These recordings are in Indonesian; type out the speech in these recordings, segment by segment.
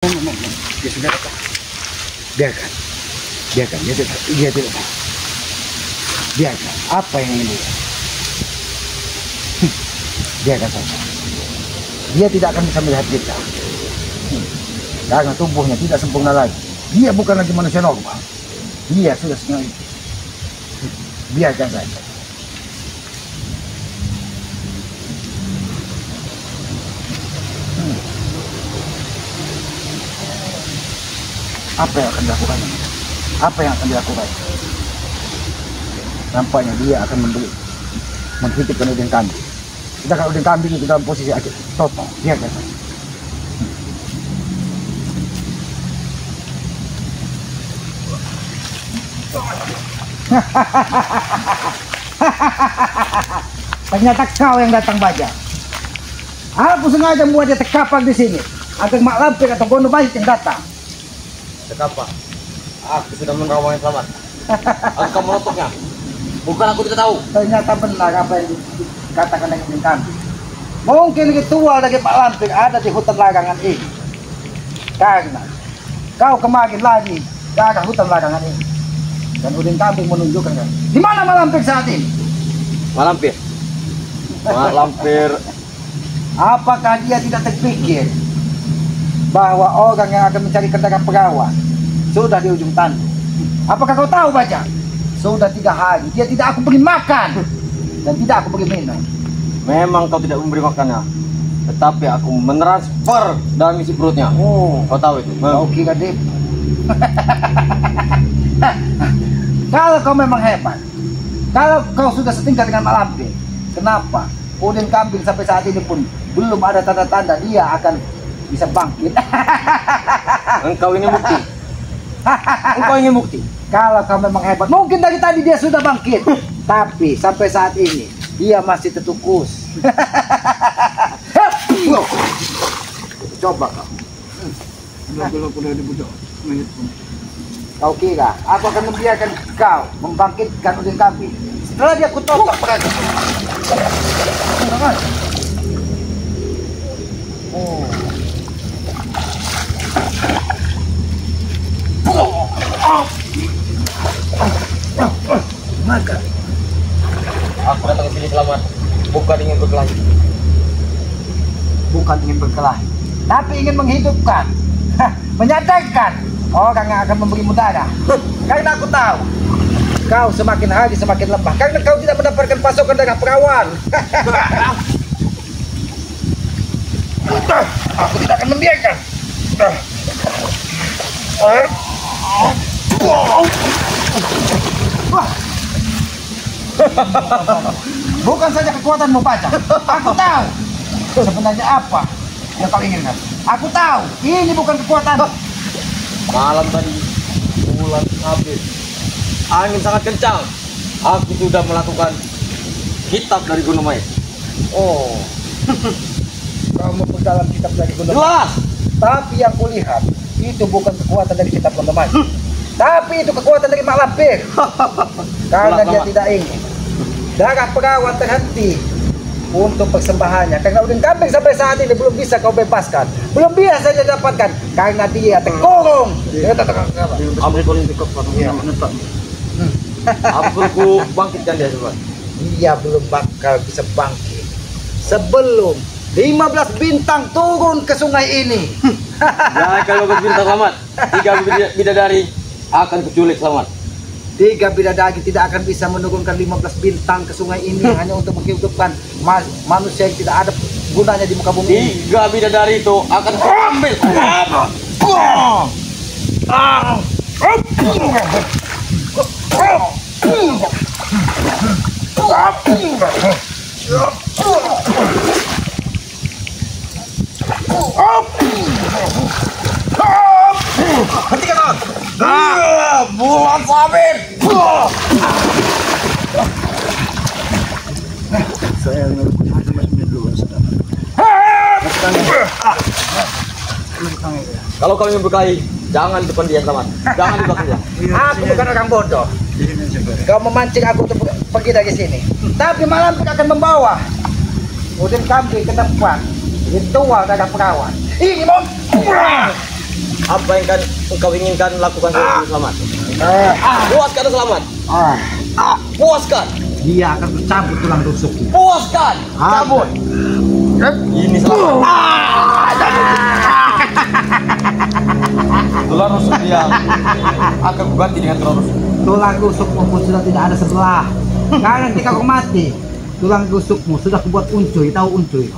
Dia sudah datang. Biarkan, biarkan. Dia tidak tahu. Biarkan. Apa yang ingin dia? Biarkan saja. Dia tidak akan bisa melihat kita. Karena tubuhnya tidak sempurna lagi. Dia bukan lagi manusia normal. Dia sudah setengah itu. Biarkan saja. Apa yang akan dilakukan? Apa yang akan dilakukan? Nampaknya dia akan menghidupkan udin kambing. Sedangkan udin kambing itu dalam posisi total. Biarkan saja. Ternyata kau yang datang Baja. Aku sengaja membuat dia terkapar di sini agar Mak Lampir atau Gono Majid yang datang. Kenapa? Aku sudah menerawang yang selamat. Aku kamu menutupnya. Bukan aku tidak tahu. Ternyata benar apa yang dikatakan dari udin kambing. Mungkin ritual dari Pak Lampir ada di hutan larangan ini. Karena kau kemarin lagi ke arah hutan larangan ini. Dan udin kambing menunjukkan di mana Mak Lampir saat ini. Mak Lampir. Mak Lampir. Apakah dia tidak terpikir bahwa orang yang akan mencari kendaraan perawan sudah di ujung tanduk? Apakah kau tahu Baja? Sudah 3 hari dia tidak aku beri makan dan tidak aku beri minum. Memang kau tidak memberi makannya, tetapi aku mentransfer dalam isi perutnya. Oh, Kau tahu itu? kau kira deh. Kalau kau memang hebat, kalau kau sudah setingkat dengan Mak Lampir, kenapa udin kambing sampai saat ini pun belum ada tanda-tanda dia akan bisa bangkit? Engkau ingin bukti? Engkau ingin bukti? Kalau kau memang hebat, mungkin dari tadi dia sudah bangkit. Tapi sampai saat ini dia masih tertukus. Coba kau. Kau kira aku akan membiarkan kau membangkitkan udin kambing setelah dia kutotok perang? Oh. Maka Aku datang ke sini selamat, bukan ingin berkelahi. Bukan ingin berkelahi, tapi ingin menghidupkan, menyadarkan orang yang akan memberimu darah. Karena aku tahu kau semakin hari semakin lemah karena kau tidak mendapatkan pasokan darah perawan. Aku tidak akan membiarkan. Bukan saja kekuatanmu Baja, aku tahu sebenarnya apa yang kau inginkan. Aku tahu ini bukan kekuatan. Malam tadi bulan habis, angin sangat kencang. Aku sudah melakukan kitab dari Gunung Majid. Oh, kau memperdalam kitab dari Gunung Majid. Jelas. Tapi yang kulihat itu bukan kekuatan dari kitab Gunung Majid, tapi itu kekuatan dari Mak Lampir. Karena dia tidak ingin darah perawan terhenti untuk persembahannya. Karena udin kambing sampai saat ini belum bisa kau bebaskan, belum bisa dia dapatkan karena dia terkurung. Aku bangkitkan dia semua. Dia belum bakal bisa bangkit sebelum 15 bintang turun ke sungai ini. Ya, kalau bintang selamat, 3 bidadari akan kuculik selamat. 3 bidadari tidak akan bisa menurunkan 15 bintang ke sungai ini hanya untuk menghidupkan manusia yang tidak ada gunanya di muka bumi ini. 3 bidadari itu akan kuambil. Hentikan! Bulan sabit. Saya Kalau kau ingin berkelahi, jangan di depan dia selamat. Jangan di belakang dia. aku bukan orang bodoh. Kau memancing aku untuk pergi dari sini. Tapi malam akan membawa udin kambing ke tempat ritual darah perawan. Ini mau Apa yang kan engkau inginkan lakukan sebelum selamat? Puaskan atau selamat? Puaskan. Dia akan tercabut tulang rusukku. Puaskan. Cabut. Ini selamat. Tulang rusuk dia akan kuganti dengan tulang rusuk. Tulang rusukmu pun sudah tidak ada sebelah. Karena ketika kau mati, tulang rusukmu sudah kubuat uncuy. Tahu uncuy?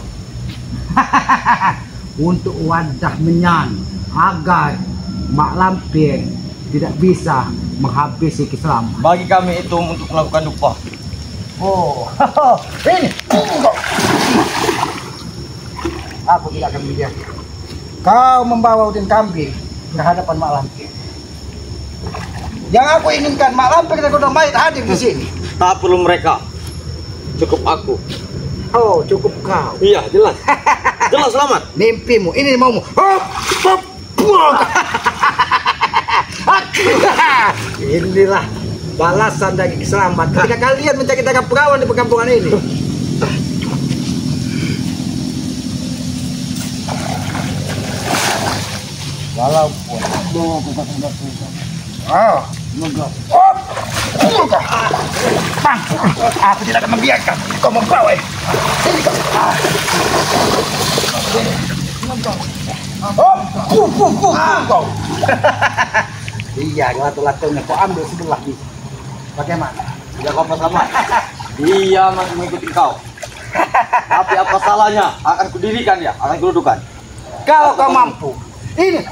Untuk wadah menyan agar Mak Lampir tidak bisa menghabisi Kiselamat. Bagi kami itu untuk melakukan dupa. Oh, ini. Aku tidak akan membiarkan kau membawa udin kambing ke hadapan Mak Lampir. Yang aku inginkan Mak Lampir dan Kuda Mayat hadir di sini. Tak perlu mereka. Cukup aku. Oh, cukup kau. Iya, jelas. Jelas selamat. Mimpimu, ini maumu. Inilah balasan dari Kiselamat ketika kalian mencari-cari perawan di perkampungan ini. Walaupun aku tidak akan membiarkan kau membawa. Iya, latu-latunya kau ambil sebelah ini. Bagaimana? Ya kau apa selamat? Dia masih mengikuti kau. Tapi apa salahnya? Akan kudirikan dia, akan kududukan. Kalau kau mampu, ini.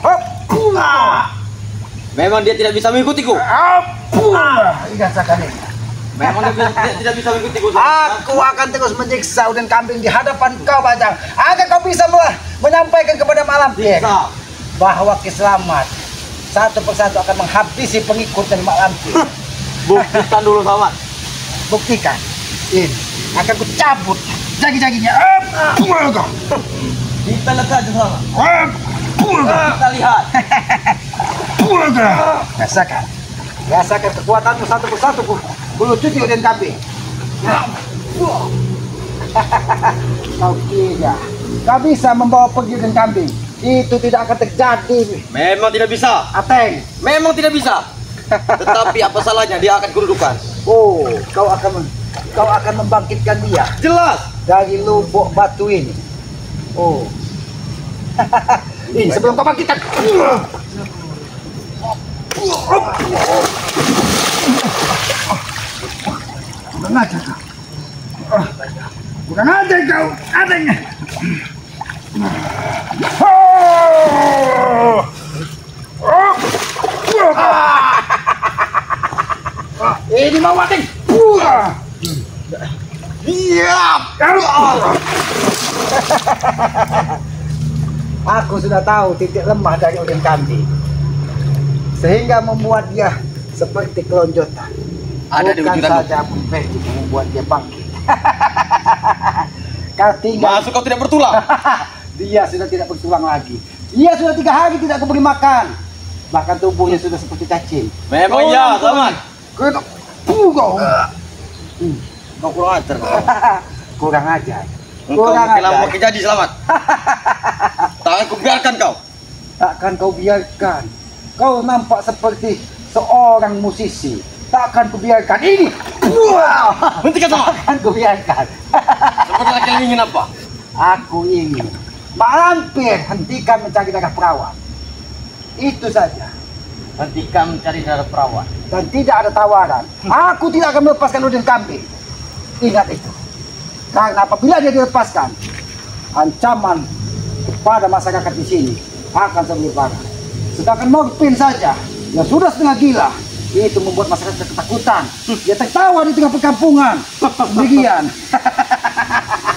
Memang dia tidak bisa mengikutiku. Rasakan ini. Memang dia tidak bisa mengikutiku. Aku akan terus menyiksa udin kambing di hadapan kau, Bajang, agar kau bisa menyampaikan kepada Mak Lampir bahwa Kiselamat satu persatu akan menghabisi pengikut dari Mak Lampir. Buktikan dulu, Selamat. Buktikan. Ini akan ku cabut jagi-jaginya. Kita lihat saja, Selamat. Kita lihat. Rasakan. Rasakan kekuatanmu satu persatu. Bulu cuci udin kambing. Kau kira kau bisa membawa pergi udin kambing? Itu tidak akan terjadi. Memang tidak bisa. Ateng. Memang tidak bisa. Tetapi apa salahnya dia akan kududukan. Oh, kau akan membangkitkan dia Jelas. dari lubuk batu ini. Oh. Ini sebelum kau bangkitkan. Bukan aja kau. Bukan aja kau. Adanya. Ini mau mati. Iya. Aku sudah tahu titik lemah dari udin kambing, sehingga membuat dia seperti kelonjotan. Ada di bukan wujudanmu. saja Pun membuat dia bangkit. Kau tinggal. Masuk kau tidak bertulang. Dia sudah tidak bertulang lagi. Dia sudah 3 hari tidak kuberi makan. Bahkan tubuhnya sudah seperti cacing. Memang iya, Selamat. Kau Kau kurang ajar. kurang ajar. Engkau Kurang mungkin lama ajar. kejadi, Selamat. Takkan kubiarkan kau. Takkan kau biarkan. Kau nampak seperti seorang musisi. Takkan kubiarkan ini. Hentikan, Selamat. Takkan kubiarkan. Seperti laki ingin apa? Aku ingin Mak Lampir hentikan mencari darah perawan. Itu saja. Hentikan mencari darah perawan. Dan tidak ada tawaran. Aku tidak akan melepaskan udin kambing. Ingat itu. Karena apabila dia dilepaskan, ancaman kepada masyarakat di sini akan semakin parah. Sedangkan Morpin saja yang sudah setengah gila, itu membuat masyarakat ketakutan. Dia tertawa di tengah perkampungan. Demikian.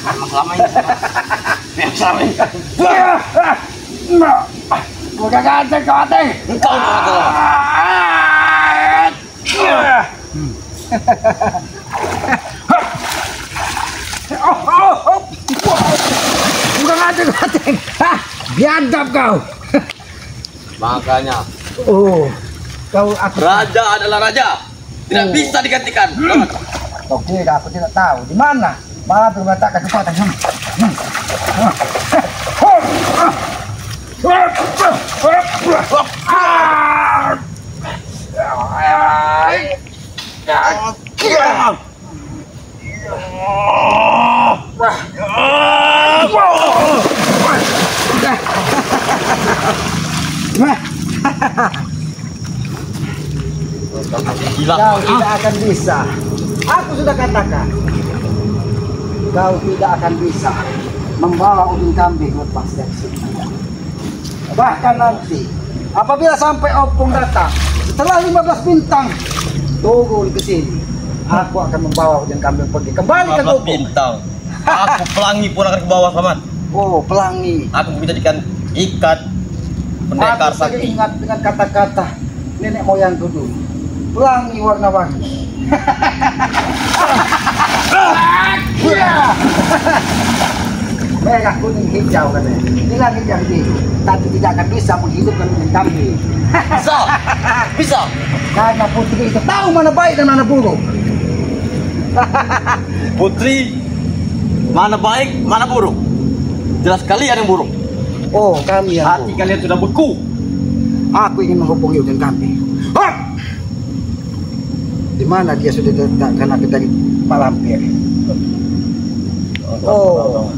Memang selama ini. Memang selama ini. Bukan aja kau Ateng. Engkau Bukan aja kau Ateng. Biadab kau. Makanya Oh, aku raja adalah raja. Tidak bisa digantikan. Selamat. kau kira aku tidak tahu di mana malah mengatakan kekuatan. Gila. Kau tidak akan bisa. Aku sudah katakan, kau tidak akan bisa membawa udin kambing lepas dari sini. Bahkan nanti, apabila sampai opung datang, setelah 15 bintang turun ke sini, aku akan membawa udin kambing pergi kembali ke 15 opung. bintang. Aku pelangi pun akan ke bawah, Selamat. Oh, pelangi. Aku menjadikan ikat pendekar Aku saja sakti. ingat dengan kata-kata nenek moyangku dulu. Pelangi warna-warni. Merah, kuning, hijau katanya. Ini langit yang biru, tapi tidak akan bisa menghidupkan udin kambing. Bisa. Bisa. Karena putri itu tahu mana baik dan mana buruk. Putri, mana baik, mana buruk? Jelas kalian yang buruk. Oh, kami yang Hati buruk. kalian sudah beku. Aku ingin menghubungi udin kambing. Hop! Di mana dia sudah diletakkan aku dari Pak Lampir? Oh,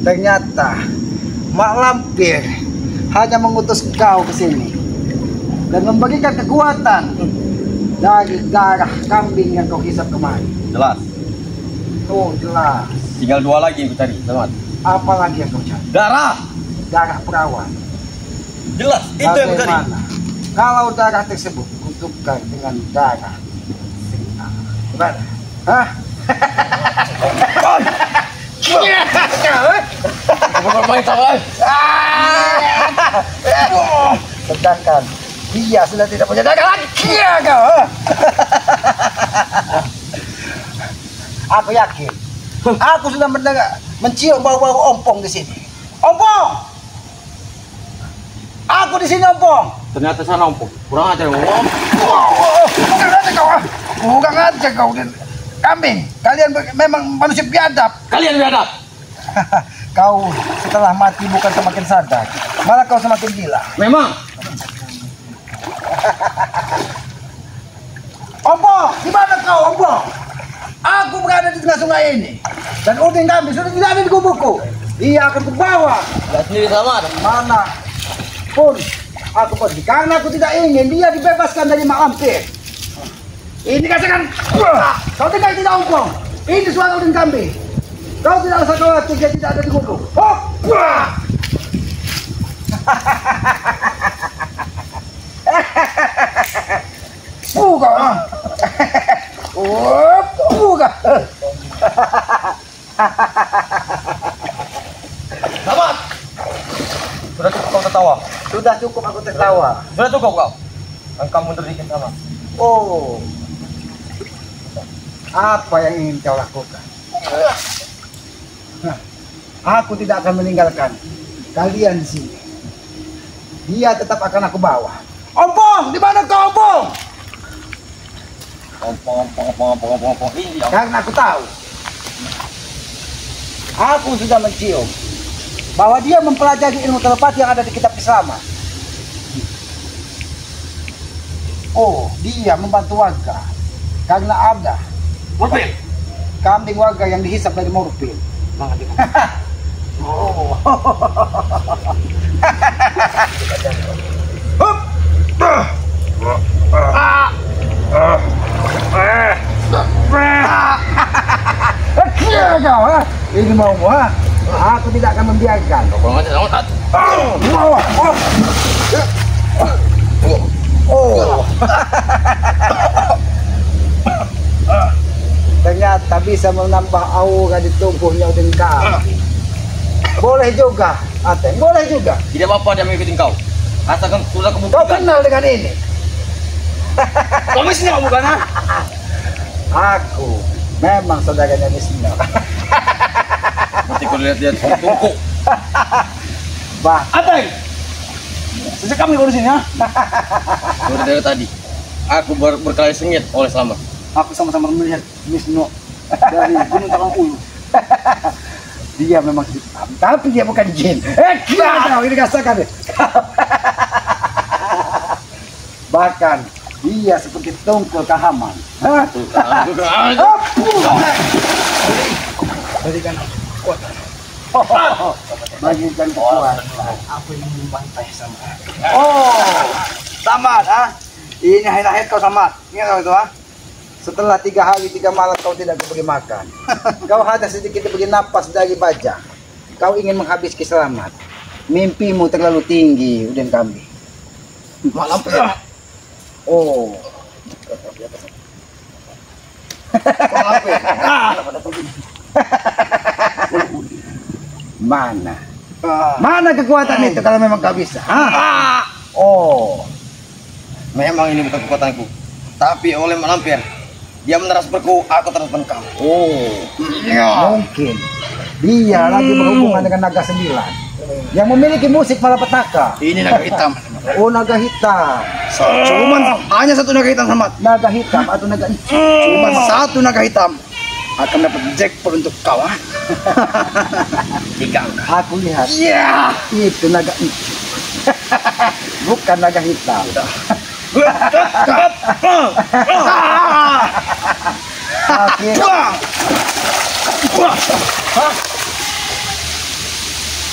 ternyata Mak Lampir hanya mengutus kau ke sini dan memberikan kekuatan dari darah kambing yang kau hisap kemarin. Jelas. Oh, jelas. Tinggal 2 lagi yang kucari, Selamat. Apa lagi yang kau cari? Darah. Darah perawan. Jelas, itu yang kucari. Bagaimana kalau darah tersebut kutukar dengan darah singa? Gimana? Hah? Bermain tangan. Sedangkan dia sudah tidak punya darah lagi. Kau. Aku yakin. Aku sudah mencium bau-bau ompong di sini. Ompong! Aku di sini ompong. Ternyata sana ompong. Kurang ajar ngomong. Bukan aja kau. Bukan aja kau. Kambing, kalian memang manusia biadab. Kalian biadab. Kau setelah mati bukan semakin sadar, malah kau semakin gila. Memang. Ompong, di mana kau, Ompong? Aku berada di tengah sungai ini, dan udin kambing sudah tidak ada di gubukku. Dia akan kubawa Lihat sendiri, Selamat. mana pun aku pergi, karena aku tidak ingin dia dibebaskan dari Mak Lampir. Ini katakan, kau dengar tidak, Ompong? Ini suara udin kambing. Kau tidak usah khawatir, dia tidak ada di gubuk. Hop! Buka, buka. Selamat. Sudah cukup kau tertawa. Sudah cukup aku tertawa. Sudah cukup kau. Engkau mundur dikit, Selamat. Oh, apa yang ingin kau lakukan? Nah, aku tidak akan meninggalkan kalian di sini. Dia tetap akan aku bawa. Ompong, di mana kau, Ompong? Ompong. Ini yang Karena aku tahu, aku sudah mencium bahwa dia mempelajari ilmu telepati yang ada di kitab Islam. Oh, dia membantu warga karena ada Morfin. kambing warga yang dihisap dari morfin. Oh. Hup. Kau, ha? Ini mau, ha? Aku tidak akan membiarkan. Kurang ajar, Selamat. Oh. Ternyata bisa menambah aura di tubuhnya udin kambing. Boleh juga, Ateng, boleh juga. Tidak apa-apa dia mengikuti kau. Asalkan sudah Kau kebuktikan. kenal dengan ini? Kau mesti kamu bukan, ha? Aku memang saudaranya Wisnu. Nanti kau lihat-lihat tungku. Bah, Ateng. Sejak kami kau di sini, ha? Sudah dari tadi. Aku berkelahi sengit oleh Selamat. aku sama-sama melihat Wisnu dari Gunung Takang Ulu. Dia memang hitam, tapi dia bukan jin. Kau ini rasakan. Bahkan dia seperti tungkul kahaman. Hah? Berikan kekuatan. Bagikan kekuatan. Aku ingin membantai sama. Oh, Samad, ah? Ini lahir kau Samad. Ingat kau itu, ah? Setelah 3 hari 3 malam kau tidak diberi makan. Kau hanya sedikit diberi napas dari baja. Kau ingin menghabiskan selamat. Mimpimu terlalu tinggi, Uden kami. Malam ya. Oh. Mana? Mana kekuatan itu kalau memang kau bisa? Hah? Oh. Memang ini bukan kekuatanku, tapi oleh Mak Lampir. Dia menerasperku, aku terasperkan. Oh. Mungkin dia lagi berhubungan dengan naga 9 yang memiliki musik malapetaka. Ini naga hitam. Oh, naga hitam. Cuman hanya satu naga hitam, Samad. Naga hitam atau naga hijau? Cuma satu naga hitam akan dapat jackpot untuk kau. Tiga. Aku lihat. Iya. Itu naga hijau. Bukan naga hitam.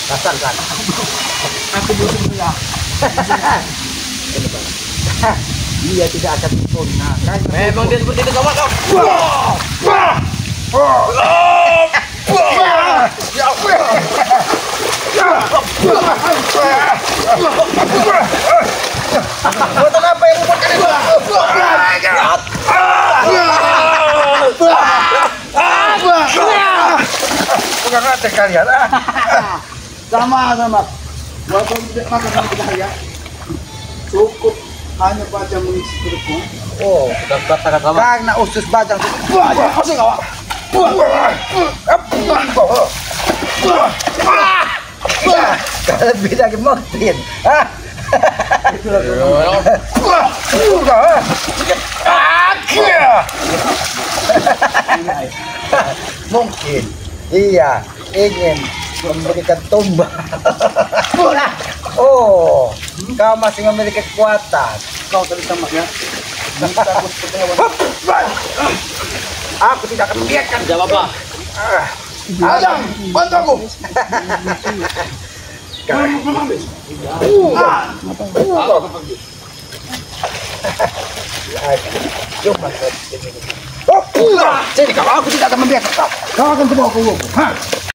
Rasakan. Aku butuh dia. Dia tidak akan sempurna. Memang dia seperti itu, Samad. Buatan apa yang membuatkan itu? Bukan ngate kalian. Sama. Walaupun tidak makan sama kita ya, cukup hanya baca mengisi perutmu. Oh, Sudah katakan Samad. karena usus bajang lebih dari Mortin. Mungkin iya ingin memberikan tumbal. Oh, kau masih memiliki kekuatan. Kau tadi sama ya. Aku tidak akan membiarkan. Tidak apa-apa. Ajang, bantu aku. Cuma sini kau, aku tidak akan membiarkan kau. Kau akan kubawa ke